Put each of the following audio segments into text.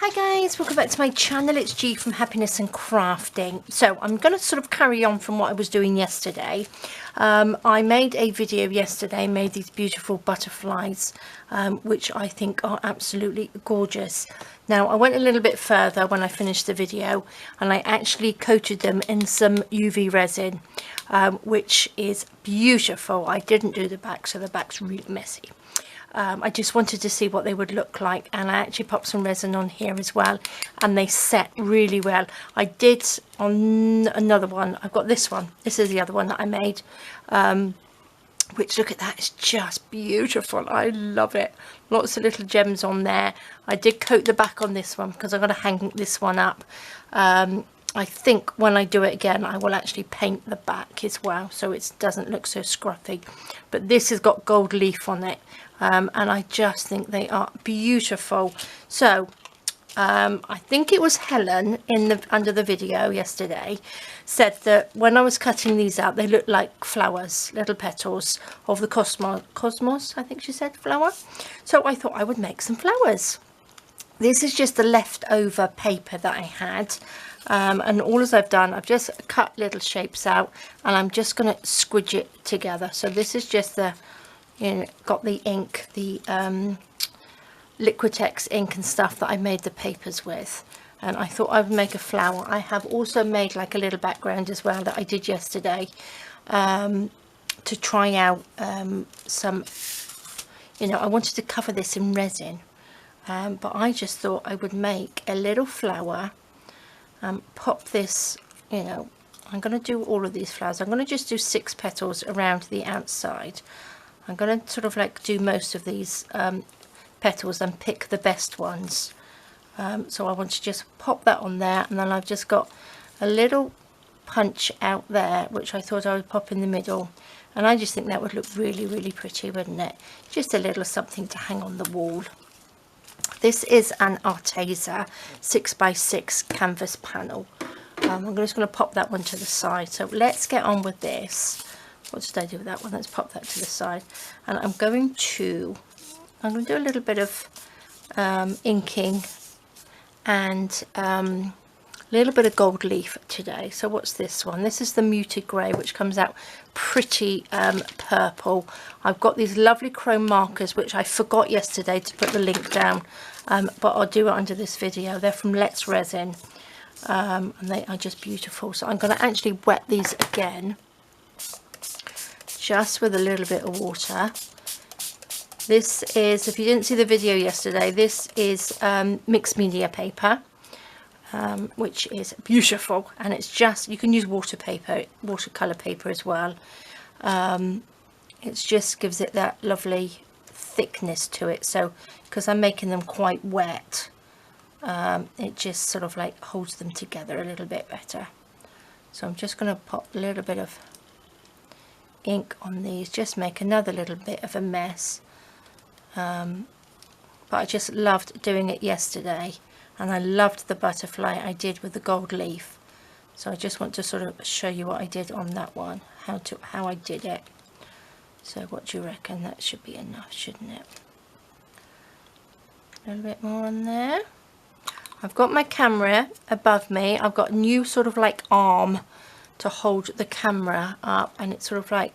Hi guys, welcome back to my channel. It's G from Happiness and Crafting. So I'm going to sort of carry on from what I was doing yesterday. I made a video yesterday, made these beautiful butterflies, which I think are absolutely gorgeous. Now I went a little bit further when I finished the video and I actually coated them in some UV resin, which is beautiful. I didn't do the back, so the back's really messy. I just wanted to see what they would look like, and I actually popped some resin on here as well, and they set really well. I did on another one. I've got this one. This is the other one that I made, which, look at that, it's just beautiful. I love it. Lots of little gems on there. I did coat the back on this one because I'm going to hang this one up. I think when I do it again, I will actually paint the back as well, so it doesn't look so scruffy. But this has got gold leaf on it, and I just think they are beautiful. So I think it was Helen under the video yesterday said that when I was cutting these out, they looked like flowers, little petals of the cosmos, I think she said, flower. So I thought I would make some flowers. This is just the leftover paper that I had. And all as I've done, I've just cut little shapes out and I'm just going to squidge it together. So this is just the, got the ink, the Liquitex ink and stuff that I made the papers with. And I thought I would make a flower. I have also made like a little background as well that I did yesterday to try out some, I wanted to cover this in resin. But I just thought I would make a little flower. Pop this, I'm going to do all of these flowers. I'm going to just do 6 petals around the outside. I'm going to sort of like do most of these petals and pick the best ones. So I want to just pop that on there, and then I've just got a little punch out there which I thought I would pop in the middle, and I just think that would look really, really pretty, wouldn't it? Just a little something to hang on the wall. This is an Arteza 6x6 canvas panel. I'm just going to pop that one to the side. So let's get on with this. What did I do with that one? Let's pop that to the side. And I'm going to do a little bit of inking and a little bit of gold leaf today. So what's this one? This is the muted grey, which comes out pretty purple. I've got these lovely chrome markers which I forgot yesterday to put the link down, but I'll do it under this video. They're from Let's Resin, and they are just beautiful. So I'm going to actually wet these again just with a little bit of water. This is, if you didn't see the video yesterday, this is mixed media paper, which is beautiful, and it's just, you can use watercolor paper as well. It just gives it that lovely thickness to it. So because I'm making them quite wet, it just sort of like holds them together a little bit better. So I'm just going to pop a little bit of ink on these, just make another little bit of a mess. But I just loved doing it yesterday, and I loved the butterfly I did with the gold leaf. So I just want to sort of show you what I did on that one, how I did it. So what do you reckon? That should be enough, shouldn't it? A little bit more on there. I've got my camera above me. I've got a new sort of like arm to hold the camera up, and it's sort of like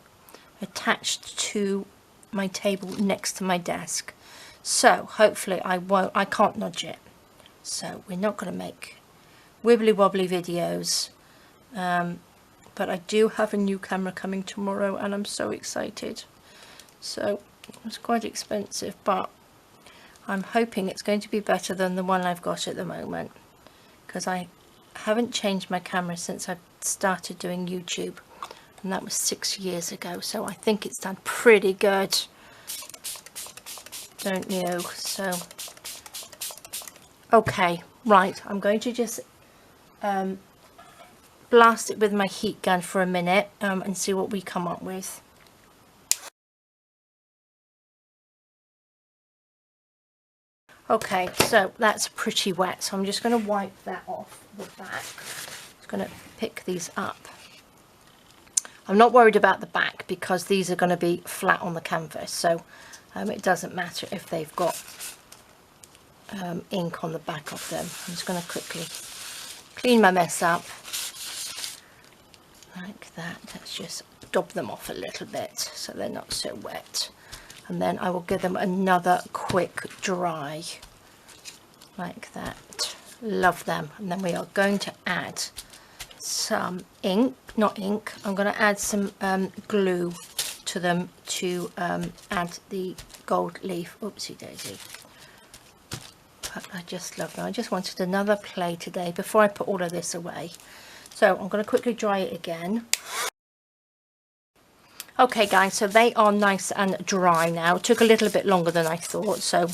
attached to my table next to my desk. So hopefully I can't nudge it. So we're not going to make wibbly wobbly videos, but I do have a new camera coming tomorrow and I'm so excited. So it's quite expensive, but I'm hoping it's going to be better than the one I've got at the moment, because I haven't changed my camera since I started doing YouTube, and that was 6 years ago. So I think it's done pretty good, don't you? So okay, right, I'm going to just blast it with my heat gun for a minute and see what we come up with. Okay, so that's pretty wet, so I'm just going to wipe that off the back. Just going to pick these up. I'm not worried about the back because these are going to be flat on the canvas, so it doesn't matter if they've got ink on the back of them. I'm just going to quickly clean my mess up like that. Let's just dab them off a little bit so they're not so wet, and then I will give them another quick dry like that. Love them. And then we are going to add some ink, not ink, I'm going to add some glue to them to add the gold leaf. Oopsie daisy. But I just love them. I just wanted another play today before I put all of this away. So I'm going to quickly dry it again. Okay guys, so they are nice and dry now. It took a little bit longer than I thought, so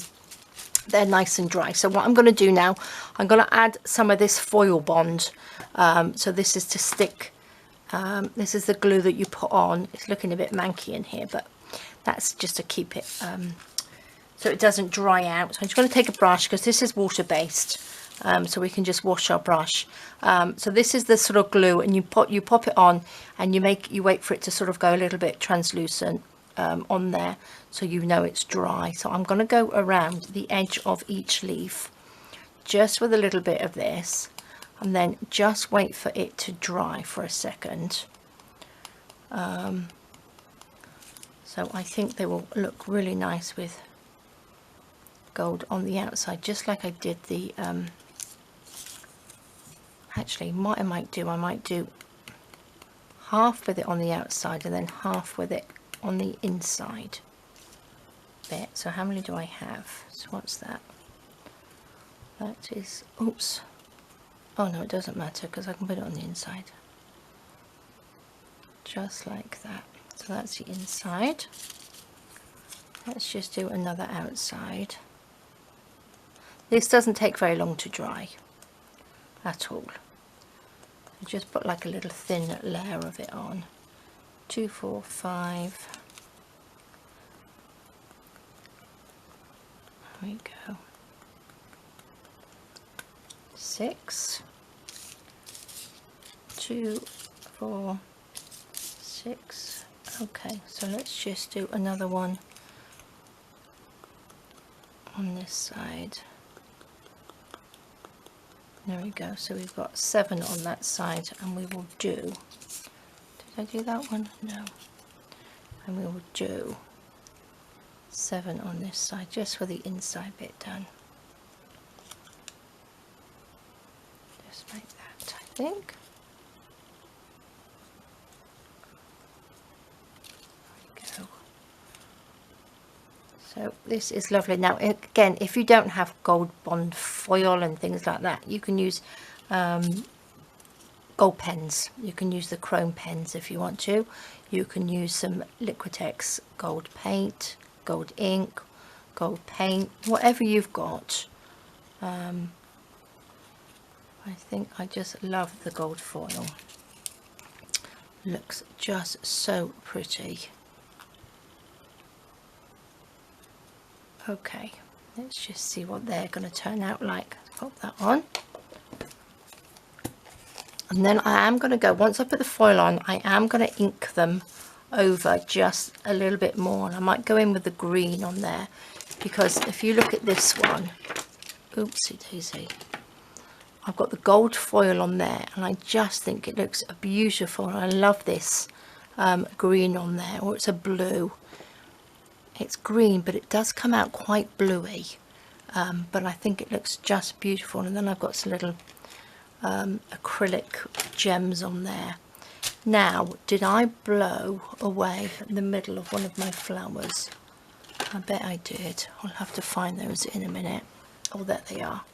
they're nice and dry. So what I'm going to do now, I'm going to add some of this foil bond. So this is to stick, this is the glue that you put on. It's looking a bit manky in here, but that's just to keep it so it doesn't dry out. So I'm just going to take a brush, because this is water based, so we can just wash our brush. So this is the sort of glue, and you pop it on, and you wait for it to sort of go a little bit translucent on there, so you know it's dry. So I'm going to go around the edge of each leaf just with a little bit of this, and then just wait for it to dry for a second. So I think they will look really nice with gold on the outside, just like I did the actually what I might do half with it on the outside and then half with it on the inside bit. So how many do I have? So what's that? That is, oops, oh no, it doesn't matter because I can put it on the inside just like that. So that's the inside. Let's just do another outside. This doesn't take very long to dry at all. So just put like a little thin layer of it on. 2, 4, 5. There we go. 6. 2, 4, 6. Okay, so let's just do another one on this side. There we go. So we've got 7 on that side, and we will do, did I do that one? No. And we will do 7 on this side, just for the inside bit done. Just like that, I think. There we go. So this is lovely. Now again, if you don't have gold bond foil and things like that, you can use gold pens. You can use the chrome pens if you want to. You can use some Liquitex gold paint, gold ink, gold paint, whatever you've got. I think I just love the gold foil. Looks just so pretty. Okay, let's just see what they're going to turn out like. Pop that on. And then I am going to go, once I put the foil on, I am going to ink them over just a little bit more. And I might go in with the green on there, because if you look at this one, oopsie daisy, I've got the gold foil on there, and I just think it looks beautiful. And I love this green on there, or it's a blue. It's green, but it does come out quite bluey, but I think it looks just beautiful. And then I've got some little acrylic gems on there. Now, did I blow away the middle of one of my flowers? I bet I did. I'll have to find those in a minute. Oh, there they are.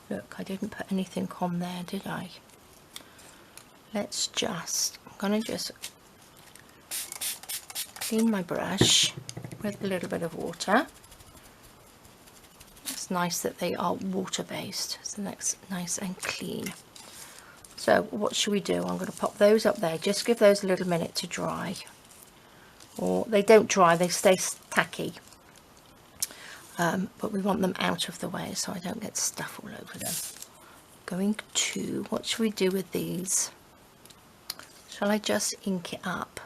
Look, I didn't put anything on there, did I? Let's just, I'm going to just clean my brush with a little bit of water. It's nice that they are water based, so that's nice and clean. So what should we do? I'm going to pop those up there, just give those a little minute to dry, or they don't dry, they stay tacky, but we want them out of the way so I don't get stuff all over them. Going to, what should we do with these? Shall I just ink it up?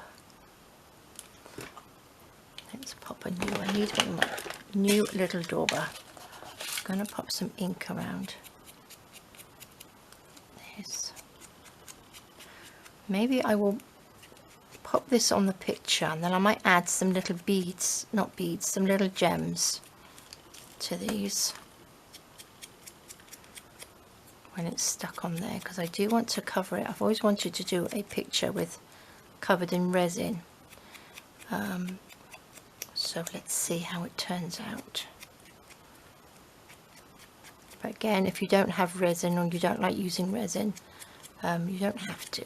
Let's pop a new, I need one more new little dauber. going to pop some ink around this. Maybe I will pop this on the picture, and then I might add some little beads, not beads, some little gems to these when it's stuck on there, because I do want to cover it. I've always wanted to do a picture with covered in resin. So let's see how it turns out. But again, if you don't have resin or you don't like using resin, you don't have to.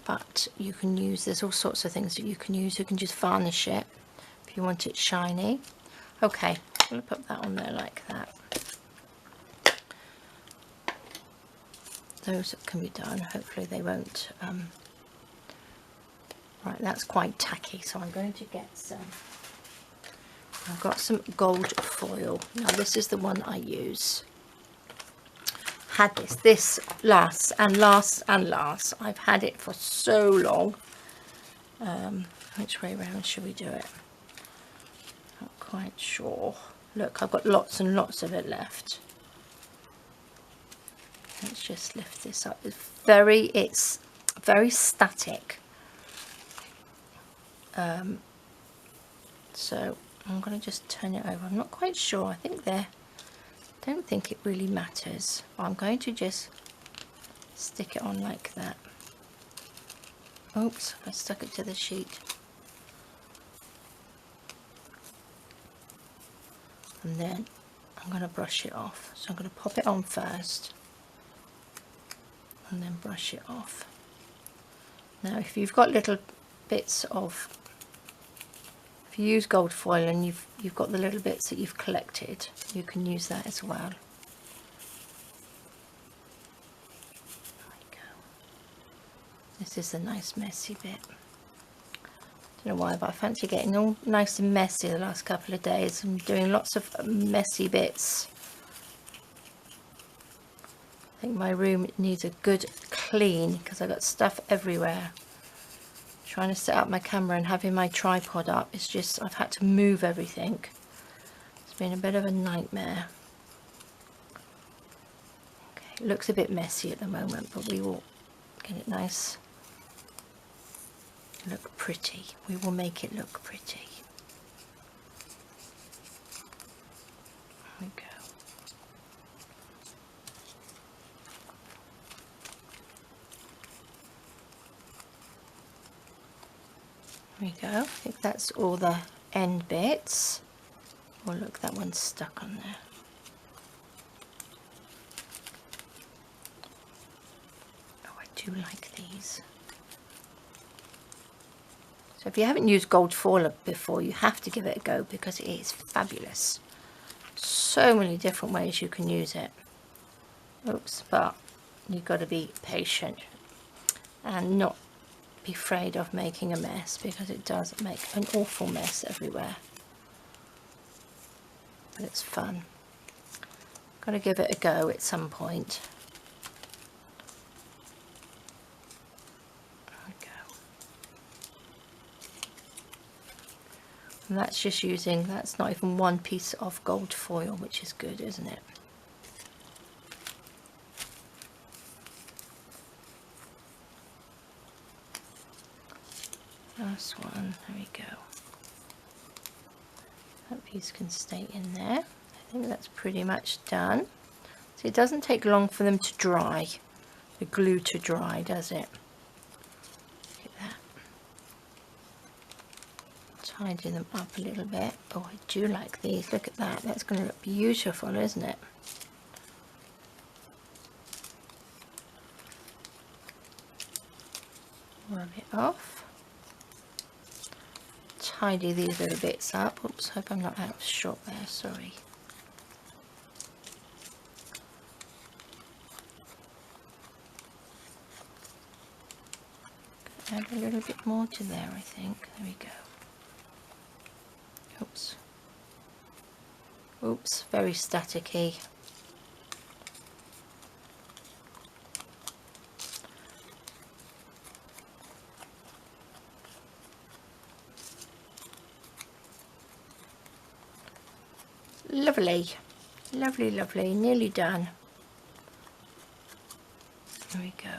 But you can use, there's all sorts of things that you can use. You can just varnish it if you want it shiny. Okay, I'm going to put that on there like that. Those can be done. Hopefully they won't. Right, that's quite tacky, so I'm going to get some. I've got some gold foil. Now this is the one I use. Had this lasts and lasts and lasts. I've had it for so long. Which way around should we do it? Not quite sure. Look, I've got lots and lots of it left. Let's just lift this up. It's very static. So I'm going to just turn it over. I'm not quite sure. I think don't think it really matters. I'm going to just stick it on like that. Oops, I stuck it to the sheet. And then I'm going to brush it off. So I'm going to pop it on first and then brush it off. Now if you've got little bits of, if you use gold foil and you've got the little bits that you've collected, you can use that as well. There we go. This is a nice messy bit. Don't know why, but I fancy getting all nice and messy the last couple of days. I'm doing lots of messy bits. I think my room needs a good clean because I've got stuff everywhere. Trying to set up my camera and having my tripod up, it's just, I've had to move everything. It's been a bit of a nightmare. Okay, it looks a bit messy at the moment, but we will get it nice, look pretty. We will make it look pretty. There we go. There we go. I think that's all the end bits. Oh look, that one's stuck on there. Oh, I do like these. So if you haven't used gold foil before, you have to give it a go because it is fabulous. So many different ways you can use it. Oops, but you've got to be patient and not be afraid of making a mess, because it does make an awful mess everywhere. But it's fun. Got to give it a go at some point. There we go. And that's just using, that's not even one piece of gold foil, which is good, isn't it? Last one, there we go. That piece can stay in there. I think that's pretty much done. So it doesn't take long for them to dry, the glue to dry, does it? Look at that. Tidy them up a little bit. Oh, I do like these. Look at that. That's going to look beautiful, isn't it? Rub it off. Tidy these little bits up. Oops, hope I'm not out of shot there, sorry. Add a little bit more to there, I think. There we go. Oops. Oops, very staticky. Lovely. Lovely, lovely, nearly done. There we go.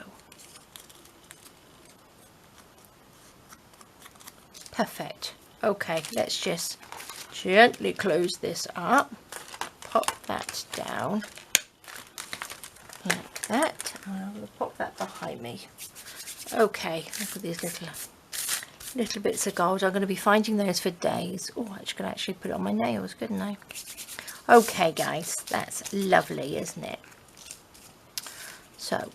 Perfect. Okay, let's just gently close this up. Pop that down like that. I'm going to pop that behind me. Okay, look at these little bits of gold. I'm going to be finding those for days. Oh, I could actually put it on my nails, couldn't I? Okay, guys, that's lovely, isn't it? So,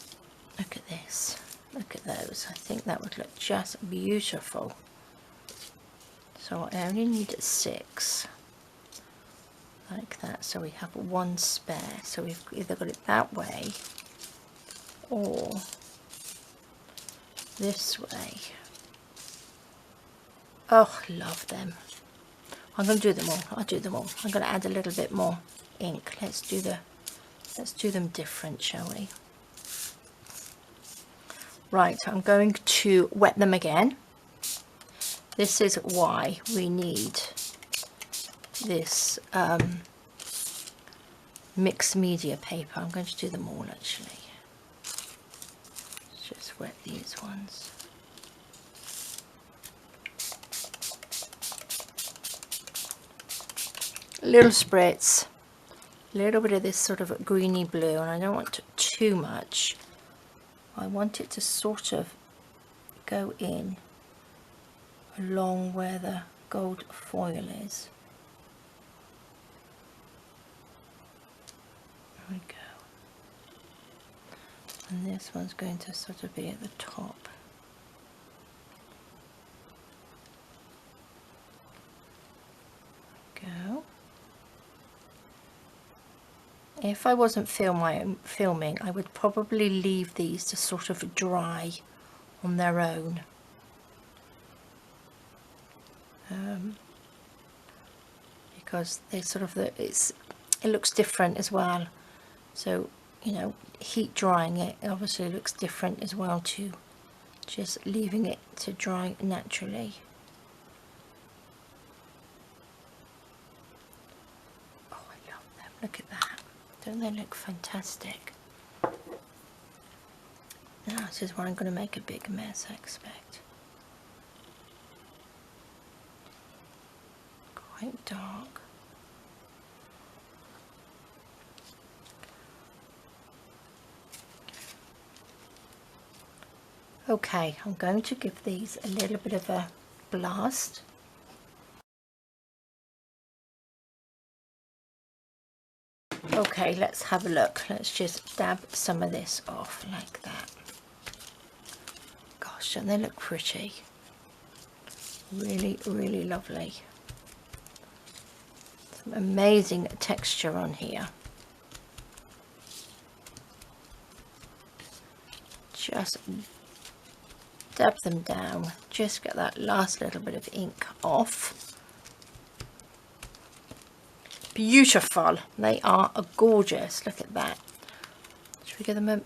look at this. Look at those. I think that would look just beautiful. So I only need 6 like that, so we have 1 spare. So we've either got it that way or this way. Oh, love them. I'm going to do them all. I'll do them all. I'm going to add a little bit more ink. Let's do them different, shall we? Right, I'm going to wet them again. This is why we need this mixed media paper. I'm going to do them all actually. Let's just wet these ones. Little spritz, a little bit of this sort of greeny blue, and I don't want too much. I want it to sort of go in along where the gold foil is. There we go. And this one's going to sort of be at the top. Go. If I wasn't filming, I would probably leave these to sort of dry on their own. Because they sort of, it looks different as well. So, you know, heat drying it obviously looks different as well to just leaving it to dry naturally. Oh, I love them. Look at that. Don't they look fantastic? Now this is where I'm going to make a big mess, I expect. Quite dark. Okay, I'm going to give these a little bit of a blast. Okay, let's have a look. Let's just dab some of this off like that. Gosh, don't they look pretty? Really, really lovely. Some amazing texture on here. Just dab them down. Just get that last little bit of ink off. Beautiful. They are gorgeous. Look at that. Should we give them a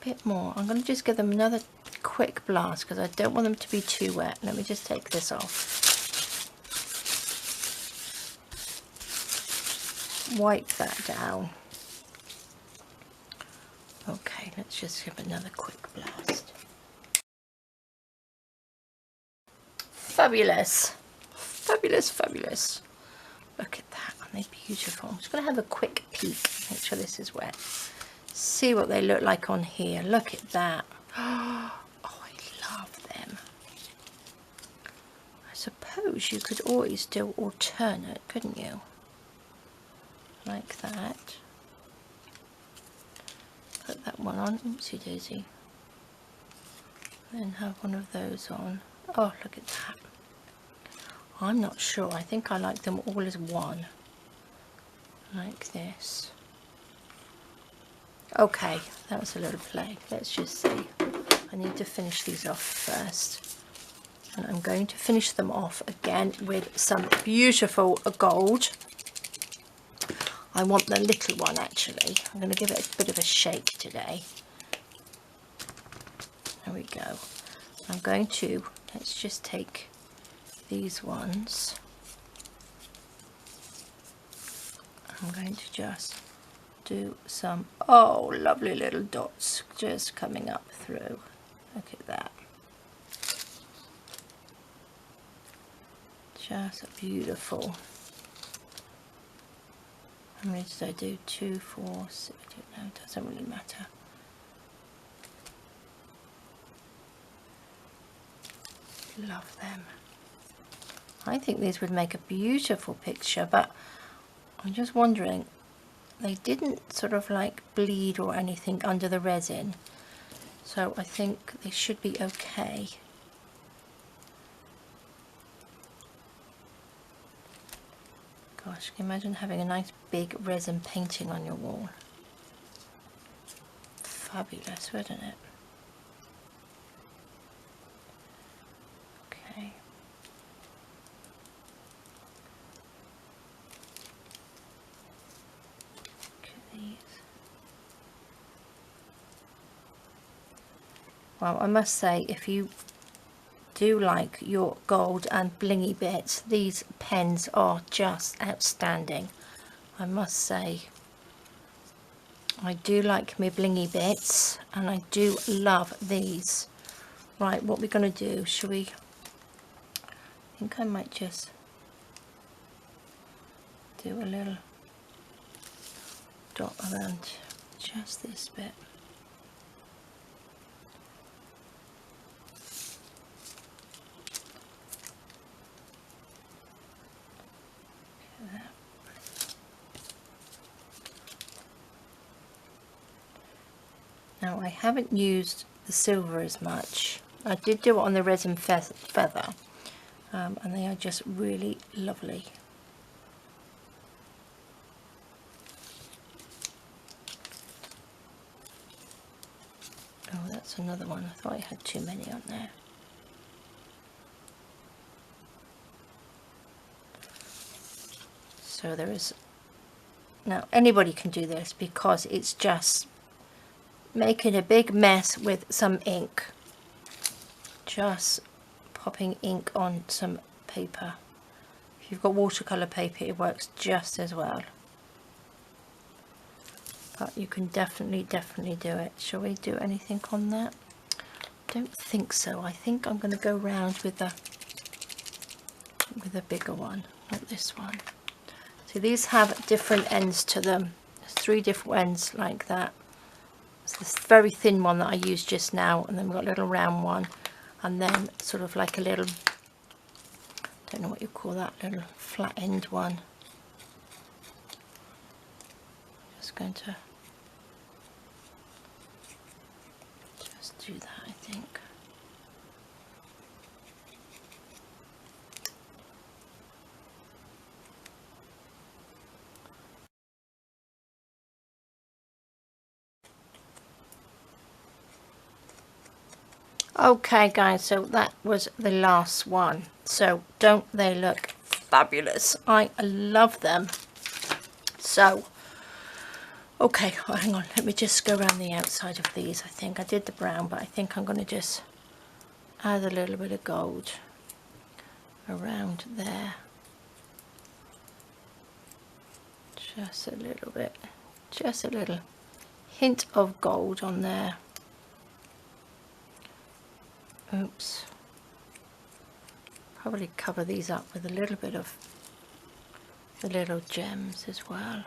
bit more? I'm going to just give them another quick blast because I don't want them to be too wet. Let me just take this off. Wipe that down. Okay, let's just give another quick blast. Fabulous. Fabulous, fabulous. Look at that. Aren't they beautiful? I'm just going to have a quick peek. Make sure this is wet. See what they look like on here. Look at that. Oh, I love them. I suppose you could always do alternate, couldn't you? Like that. Put that one on. Oopsie daisy. Then have one of those on. Oh, look at that. I'm not sure. I think I like them all as one. Like this. Okay, that was a little play. Let's just see. I need to finish these off first. And I'm going to finish them off again with some beautiful gold. I want the little one actually. I'm going to give it a bit of a shake today. There we go. I'm going to, let's just take these ones. I'm going to just do some, oh, lovely little dots just coming up through. Look at that. Just beautiful. How many did I do? 2, 4, 6, I don't know, it doesn't really matter. Love them. I think these would make a beautiful picture, but I'm just wondering, they didn't sort of like bleed or anything under the resin, so I think they should be okay. Gosh, can you imagine having a nice big resin painting on your wall? Fabulous, wouldn't it? Okay. Look at these. Well, I must say, if you do like your gold and blingy bits, these pens are just outstanding. I must say, I do like my blingy bits and I do love these. Right, what we're going to do, shall we, I think I might just do a little dot around just this bit. Now I haven't used the silver as much. I did do it on the resin feather, and they are just really lovely. Oh, that's another one. I thought I had too many on there. So there is, now anybody can do this because it's just making a big mess with some ink, just popping ink on some paper. If you've got watercolor paper, it works just as well, but you can definitely do it. Shall we do anything on that? Don't think so. I think I'm going to go round with the bigger one, not this one. So these have different ends to them. There's 3 different ends like that. It's this very thin one that I used just now, and then we've got a little round one, and then sort of like a little, don't know what you call that, little flat end one. Just going to just do that, I think. Okay guys, so that was the last one. So don't they look fabulous? I love them. So okay, well, hang on, let me just go around the outside of these. I think I did the brown, but I think I'm going to just add a little bit of gold around there, just a little bit, just a little hint of gold on there. Oops, probably cover these up with a little bit of the little gems as well.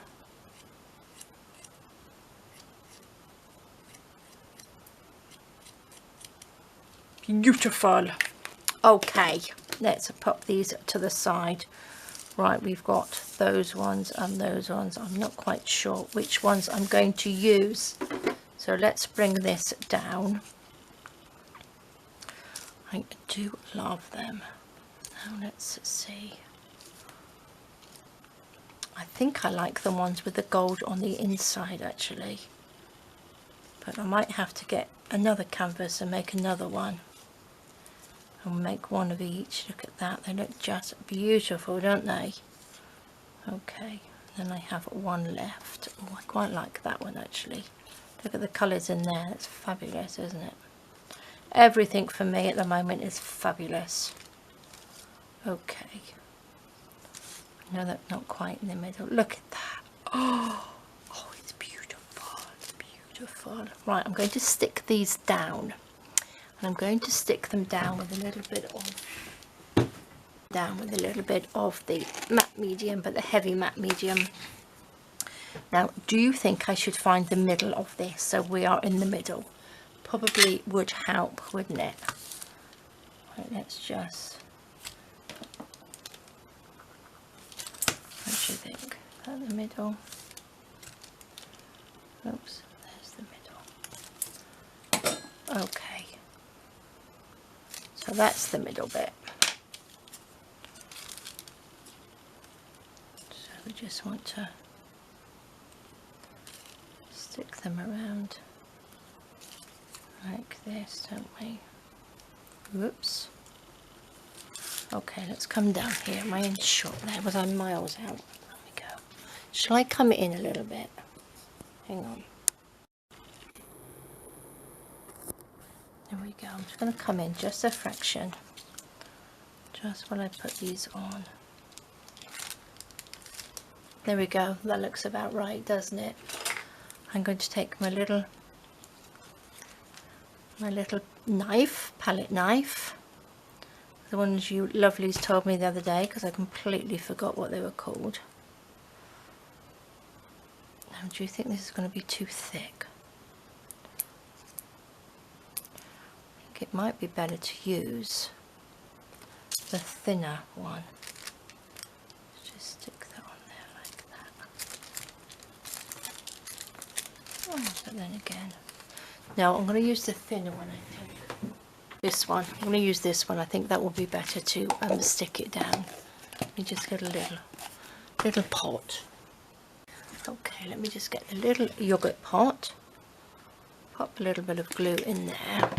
Beautiful. Okay, let's pop these to the side. Right, we've got those ones and those ones. I'm not quite sure which ones I'm going to use, so let's bring this down. I do love them. Now let's see. I think I like the ones with the gold on the inside actually, but I might have to get another canvas and make another one. I'll make one of each. Look at that, they look just beautiful, don't they? Okay, then I have one left. Oh, I quite like that one actually. Look at the colours in there, it's fabulous, isn't it? Everything for me at the moment is fabulous. Okay, no, that's not quite in the middle. Look at that. Oh, it's beautiful. Beautiful. Right, I'm going to stick these down, and I'm going to stick them down with a little bit of the matte medium, but the heavy matte medium. Now, do you think I should find the middle of this so we are in the middle? Probably would help, wouldn't it? Right, let's just... What do you think? Is that the middle? Oops, there's the middle. Okay. So that's the middle bit. So we just want to stick them around like this, don't we? Whoops. Okay, let's come down here. Am I in shot there? Was I miles out? There we go. Shall I come in a little bit? Hang on. There we go. I'm just going to come in just a fraction. Just while I put these on. There we go. That looks about right, doesn't it? I'm going to take my little knife, palette knife. The ones you lovelies told me the other day, because I completely forgot what they were called. Now, do you think this is going to be too thick? I think it might be better to use the thinner one. Just stick that on there like that. Oh, but then again, no, I'm going to use the thinner one, I think. This one. I'm going to use this one. I think that will be better to stick it down. Let me just get a little pot. Okay, let me just get the little yogurt pot. Pop a little bit of glue in there.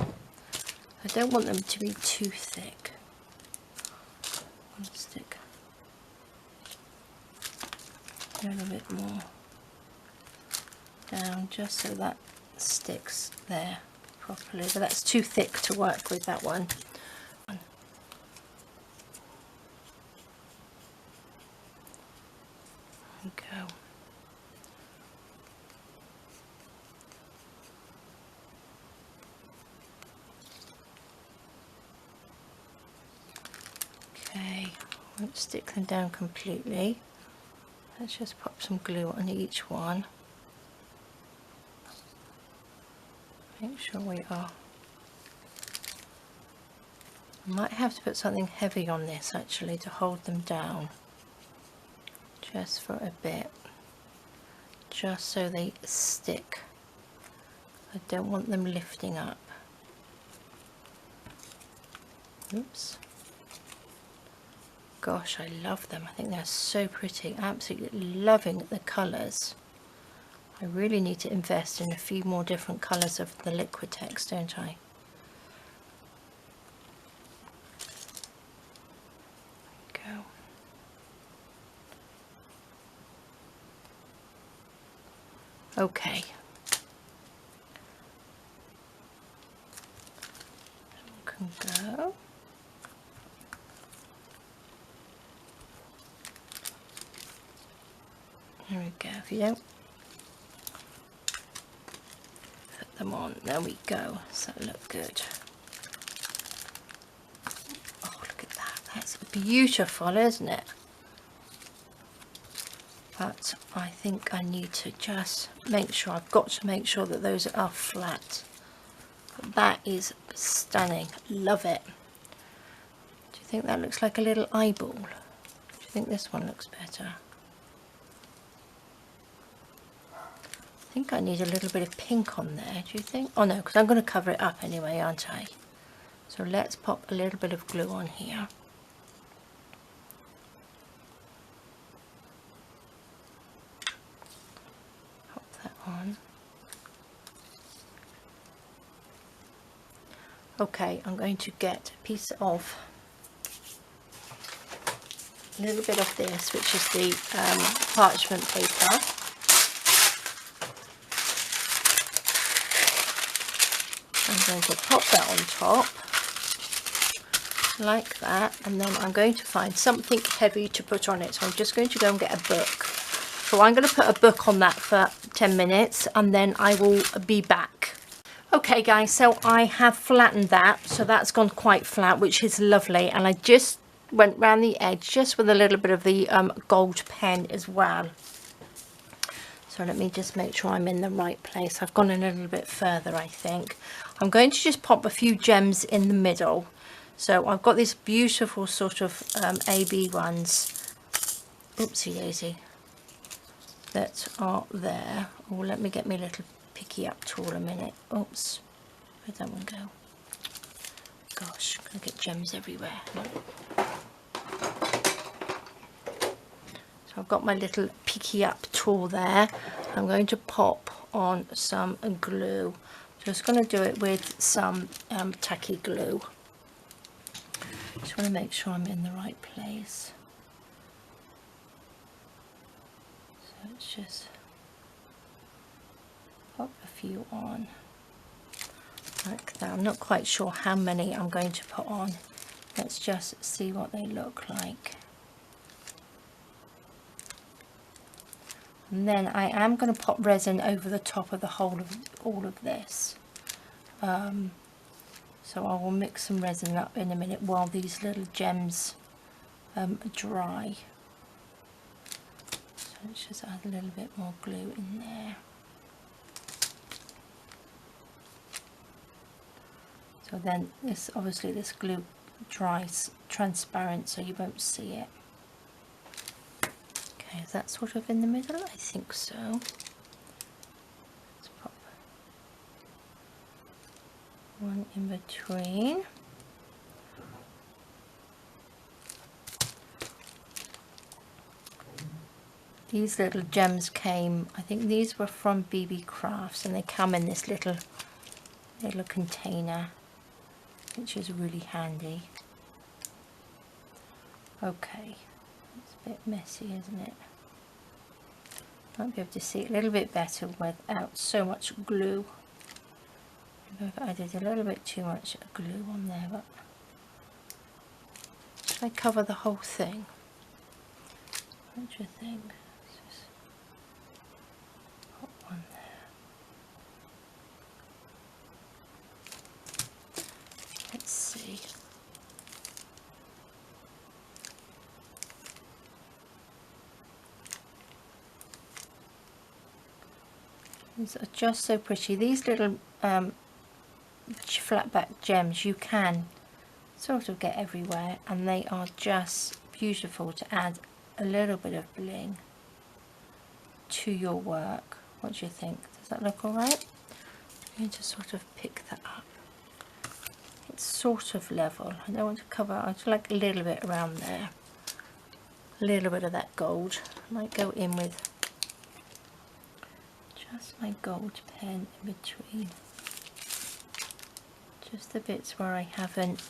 I don't want them to be too thick. I'll stick a little bit more down just so that sticks there properly, but that's too thick to work with, that one. There we go. Okay, I won't stick them down completely. Let's just pop some glue on each one. Make sure we are. I might have to put something heavy on this actually to hold them down, just for a bit, just so they stick. I don't want them lifting up. Oops. Gosh, I love them. I think they're so pretty. Absolutely loving the colours. I really need to invest in a few more different colours of the Liquitex, don't I? There we go. Okay. Can go. There we go. If you don't put them on, there we go. Does that look good? Oh, look at that. That's beautiful, isn't it? But I think I need to just make sure, I've got to make sure that those are flat. But that is stunning. Love it. Do you think that looks like a little eyeball? Do you think this one looks better? I think I need a little bit of pink on there, do you think? Oh no, because I'm going to cover it up anyway, aren't I? So let's pop a little bit of glue on here. Pop that on. Okay, I'm going to get a piece of, a little bit of this, which is the parchment paper. I'm going to pop that on top like that, and then I'm going to find something heavy to put on it. So I'm just going to go and get a book. So I'm going to put a book on that for 10 minutes and then I will be back. Okay guys, so I have flattened that, so that's gone quite flat, which is lovely, and I just went round the edge just with a little bit of the gold pen as well. So let me just make sure I'm in the right place. I've gone a little bit further, I think. I'm going to just pop a few gems in the middle. So I've got these beautiful sort of AB ones, oopsie daisy, that are there. Oh, let me get me a little picky up tool a minute. Oops, where'd that one go? Gosh, I'm gonna get gems everywhere. So I've got my little picky up tool there. I'm going to pop on some glue. Just going to do it with some tacky glue. Just want to make sure I'm in the right place. So let's just pop a few on like that. I'm not quite sure how many I'm going to put on. Let's just see what they look like. And then I am going to pop resin over the top of the whole of all of this. So I will mix some resin up in a minute while these little gems dry. So let's just add a little bit more glue in there. So then this, obviously this glue dries transparent so you won't see it. Okay, is that sort of in the middle? I think so. Let's pop one in between. These little gems came, I think these were from BB Crafts, and they come in this little container, which is really handy. Okay, it's a bit messy, isn't it? Might be able to see it a little bit better without so much glue. Maybe I've added a little bit too much glue on there, but should I cover the whole thing? What do you think? Let's just put one there. Let's see. These are just so pretty. These little flat back gems you can sort of get everywhere, and they are just beautiful to add a little bit of bling to your work. What do you think? Does that look alright? I'm going to sort of pick that up. It's sort of level. I don't want to cover, I just like a little bit around there. A little bit of that gold. I might go in with just my gold pen in between. Just the bits where I haven't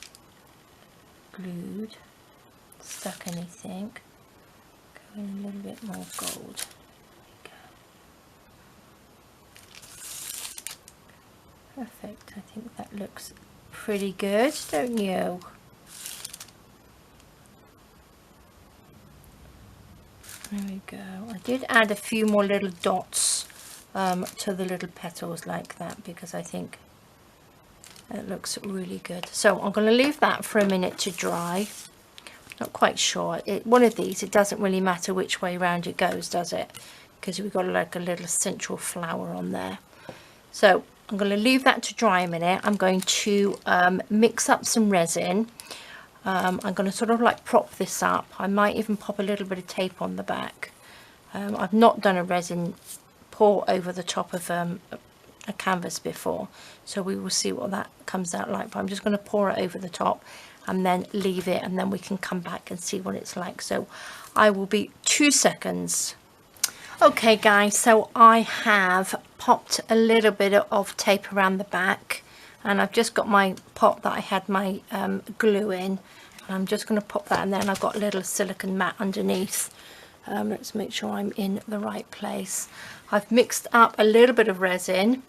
glued, stuck anything. Go in a little bit more gold. There we go. Perfect. I think that looks pretty good, don't you? There we go. I did add a few more little dots to the little petals like that, because I think it looks really good. So I'm going to leave that for a minute to dry. Not quite sure. One of these, it doesn't really matter which way round it goes, does it? Because we've got like a little central flower on there. So I'm going to leave that to dry a minute. I'm going to mix up some resin. I'm going to sort of like prop this up. I might even pop a little bit of tape on the back. I've not done a resin pour over the top of a canvas before, so we will see what that comes out like, but I'm just going to pour it over the top and then leave it, and then we can come back and see what it's like. So I will be 2 seconds. Okay guys, so I have popped a little bit of tape around the back, and I've just got my pot that I had my glue in, and I'm just going to pop that in there, and I've got a little silicone mat underneath. Let's make sure I'm in the right place. I've mixed up a little bit of resin.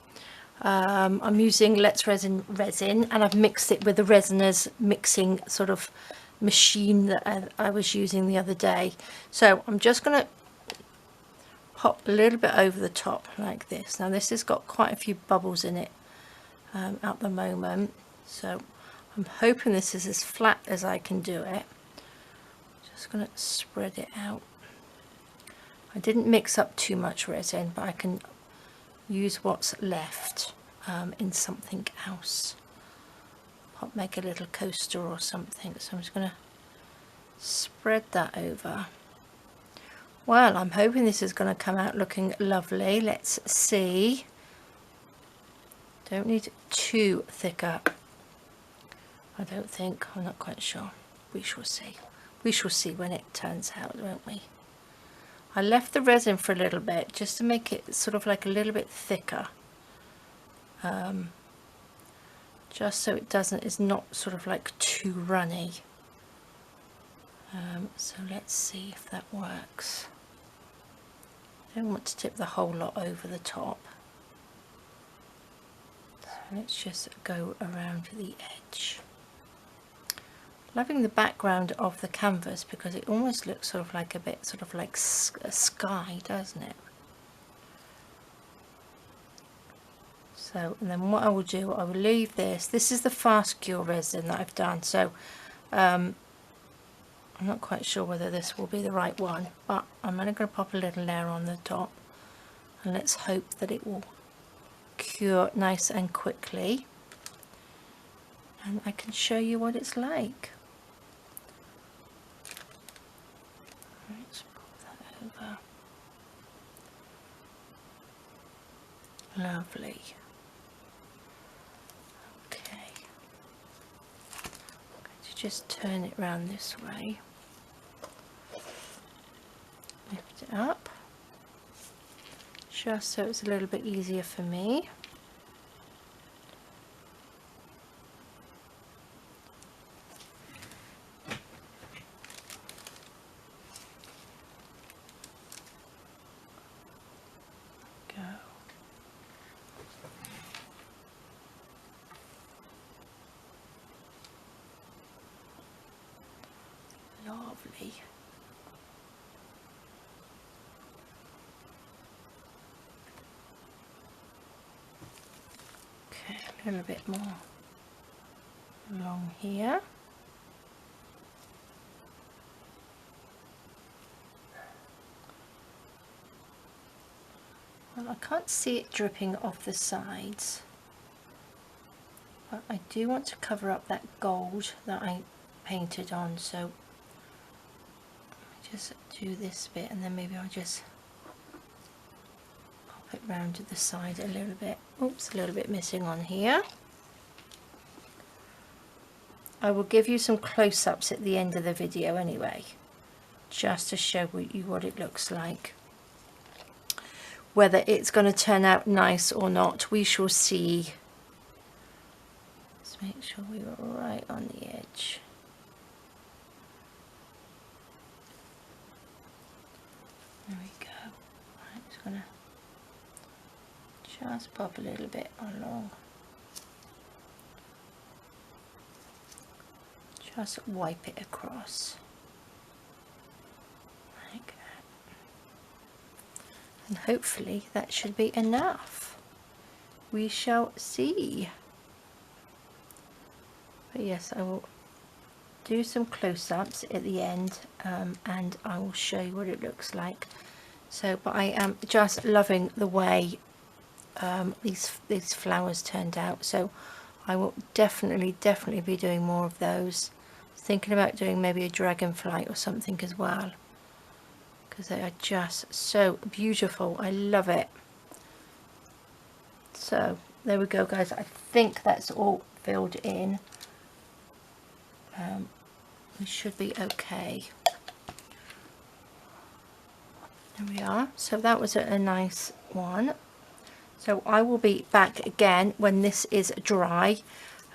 I'm using Let's Resin resin, and I've mixed it with the Resiners mixing sort of machine that I was using the other day. So I'm just going to pop a little bit over the top like this. Now this has got quite a few bubbles in it at the moment, so I'm hoping this is as flat as I can do it. Just going to spread it out. I didn't mix up too much resin, but I can use what's left in something else. Make a little coaster or something. So I'm just going to spread that over. Well, I'm hoping this is going to come out looking lovely. Let's see. Don't need too thicker, I don't think. I'm not quite sure. We shall see. We shall see when it turns out, won't we? I left the resin for a little bit just to make it sort of like a little bit thicker, just so it's not sort of like too runny. So let's see if that works. I don't want to tip the whole lot over the top, so let's just go around the edge. Loving the background of the canvas because it almost looks sort of like a bit sort of like a sky, doesn't it? So, and then what I will do, I will leave this. This is the fast cure resin that I've done, so I'm not quite sure whether this will be the right one, but I'm only going to pop a little layer on the top, and let's hope that it will cure nice and quickly, and I can show you what it's like. Let's pop that over. Lovely. Okay. I'm going to just turn it round this way. Lift it up. Just so it's a little bit easier for me. Lovely. Okay, a little bit more along here. Well, I can't see it dripping off the sides, but I do want to cover up that gold that I painted on, so just do this bit and then maybe I'll just pop it round to the side a little bit. Oops, a little bit missing on here. I will give you some close-ups at the end of the video anyway, just to show you what it looks like. Whether it's going to turn out nice or not, we shall see. Let's make sure we were right on the edge. There we go. I'm just going to just pop a little bit along. Just wipe it across. Like that. And hopefully that should be enough. We shall see. But yes, I will do some close-ups at the end, and I will show you what it looks like. So, but I am just loving the way these flowers turned out, so I will definitely be doing more of those. Thinking about doing maybe a dragonfly or something as well, because they are just so beautiful. I love it. So there we go, guys. I think that's all filled in. We should be okay. There we are. So that was a nice one. So I will be back again when this is dry,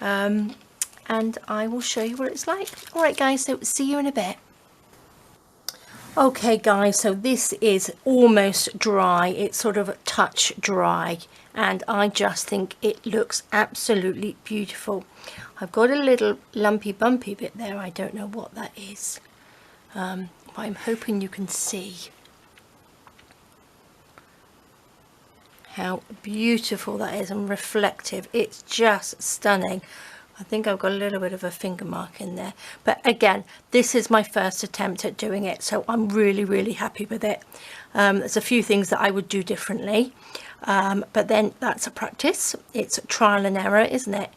and I will show you what it's like. Alright guys, so see you in a bit. Okay guys, so this is almost dry. It's sort of touch dry, and I just think it looks absolutely beautiful. I've got a little lumpy bumpy bit there. I don't know what that is, but I'm hoping you can see. how beautiful that is and reflective. It's just stunning. I think I've got a little bit of a finger mark in there, but again, this is my first attempt at doing it, so I'm really happy with it. There's a few things that I would do differently, but then that's a practice. It's trial and error, isn't it?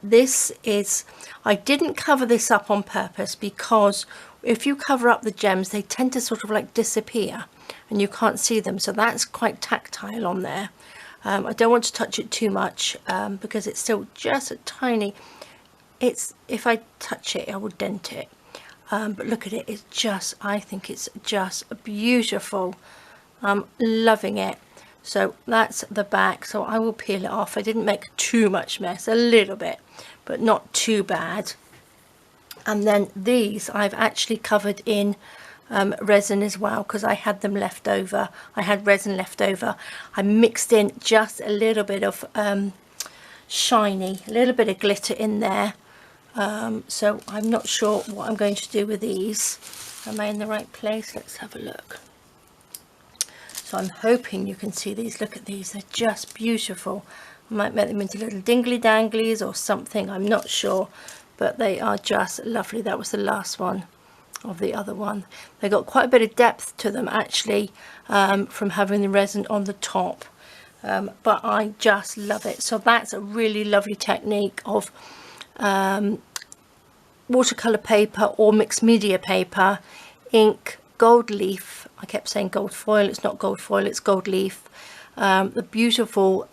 This is, I didn't cover this up on purpose, because if you cover up the gems, they tend to sort of like disappear and you can't see them, so that's quite tactile on there. I don't want to touch it too much, because it's still just a tiny, if I touch it I will dent it, but look at it, it's just, I think it's just beautiful. I'm loving it. So that's the back, so I will peel it off. I didn't make too much mess, a little bit, but not too bad. And then these I've actually covered in resin as well, because I had them left over. I had resin left over. I mixed in just a little bit of shiny, a little bit of glitter in there. So I'm not sure what I'm going to do with these. Am I in the right place? Let's have a look. So I'm hoping you can see these. Look at these, they're just beautiful. I might make them into little dingly danglies or something, I'm not sure, but they are just lovely. That was the last one of the other one. They got quite a bit of depth to them actually, from having the resin on the top, but I just love it. So that's a really lovely technique of watercolor paper or mixed media paper, ink, gold leaf. I kept saying gold foil, it's not gold foil, it's gold leaf, the beautiful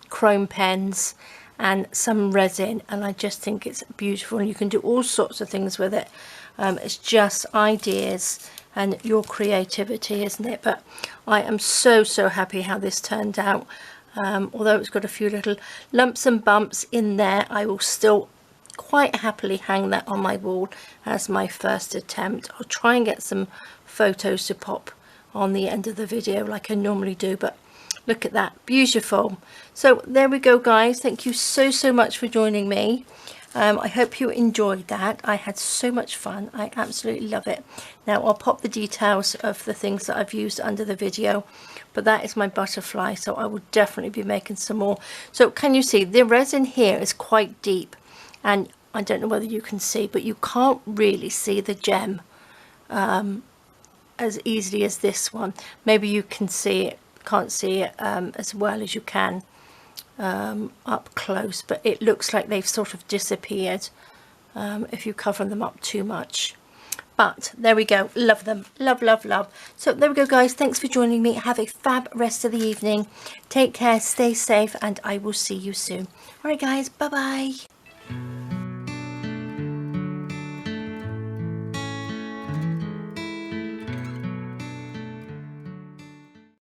chrome pens and some resin, and I just think it's beautiful, and you can do all sorts of things with it. It's just ideas and your creativity, isn't it? But I am so happy how this turned out. Although it's got a few little lumps and bumps in there, I will still quite happily hang that on my wall as my first attempt. I'll try and get some photos to pop on the end of the video like I normally do, but look at that, beautiful. So there we go guys, thank you so much for joining me. I hope you enjoyed that. I had so much fun, I absolutely love it. Now I'll pop the details of the things that I've used under the video, but that is my butterfly, so I will definitely be making some more. So can you see the resin here is quite deep, and I don't know whether you can see, but you can't really see the gem as easily as this one. Maybe you can see it, can't see it as well as you can up close, but it looks like they've sort of disappeared if you cover them up too much. But there we go, love them, love. So there we go guys, thanks for joining me. Have a fab rest of the evening, take care, stay safe, and I will see you soon. All right guys, bye bye.